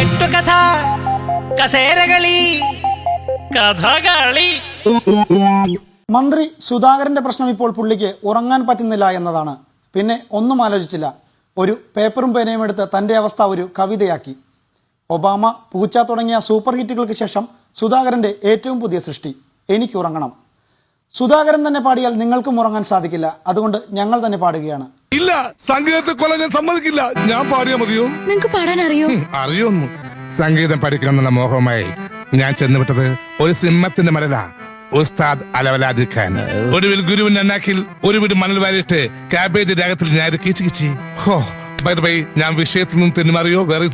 കെട്ടുകഥ, കസേരകളി, കഥകളി. മന്ത്രി സുധാകരന്റെ പ്രശ്നം ഇപ്പോൾ പുള്ളിക്ക് ഉറങ്ങാൻ പറ്റുന്നില്ല എന്നതാണ്. പിന്നെ ഒന്നും ആലോചിച്ചില്ല, ഒരു പേപ്പറും പേനയും എടുത്ത് തൻ്റെ അവസ്ഥ ഒരു കവിതയാക്കി. ഒബാമ, പൂച്ച തുടങ്ങിയ സൂപ്പർ ഹിറ്റുകൾക്ക് ശേഷം സുധാകരന്റെ ഏറ്റവും പുതിയ സൃഷ്ടി എനിക്ക് ഉറങ്ങണം. സുധാകരൻ തന്നെ പാടിയാൽ നിങ്ങൾക്കും ഉറങ്ങാൻ സാധിക്കില്ല, അതുകൊണ്ട് ഞങ്ങൾ തന്നെ പാടുകയാണ്. ഇല്ല, സംഗീതത്തെ കൊല്ലാൻ ഞാൻ സമ്മതിക്കില്ല. ഞാൻ പാടിയാ മതിയോ? നിങ്ങക്ക് പാടാൻ അറിയോ? അറിയൊന്നു. സംഗീതം പഠിക്കണമെന്നുള്ള മോഹമായി ഞാൻ ചെന്നുവിട്ടത് ഒരു സിംഹത്തിന്റെ മലല, ഉസ്താദ് അലവലാദി ഖാൻ. ഒടുവിൽ ഗുരുവിന്റെ അന്നാക്കിൽ ഒരു വീട് മണൽ വാരിയിട്ട് കാബേജ് രാഗത്തിൽ ഞാൻ കിച്ചു കിച്ചി. ഞാൻ വിഷയത്തിൽ നിന്നും തെന്നുമാറിയോ? വേറെ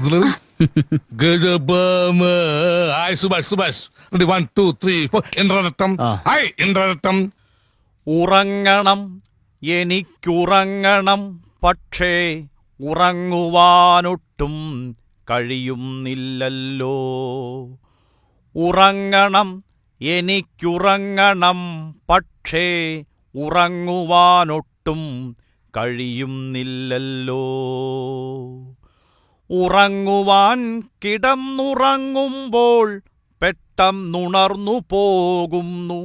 സുഭാഷ് 1 2 3 4 ഇന്ദ്രരട്ടം. ഉറങ്ങണം, എനിക്കുറങ്ങണം, പക്ഷേ ഉറങ്ങുവാനൊട്ടും കഴിയുന്നില്ലല്ലോ. ഉറങ്ങണം, എനിക്കുറങ്ങണം, പക്ഷേ ഉറങ്ങുവാനൊട്ടും കഴിയുന്നില്ലല്ലോ. ഉറങ്ങുവാൻ കിടന്നുറങ്ങുമ്പോൾ പെട്ടെന്നുണർന്നു പോകുന്നു,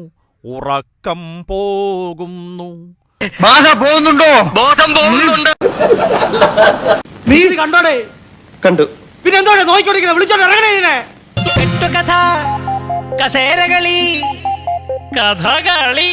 ഉറക്കം പോകുന്നു. ബോധം പോകുന്നുണ്ട്. നീ ഇത് കണ്ടോടെ? കണ്ടു. പിന്നെ എന്തോടെ നോക്കിക്കൊണ്ടിരിക്കുന്നത്? വിളിച്ചോണ്ട് ഇറങ്ങണേ ഇതിനെ. കെട്ടുകഥ, കസേരകളി, കഥകളി.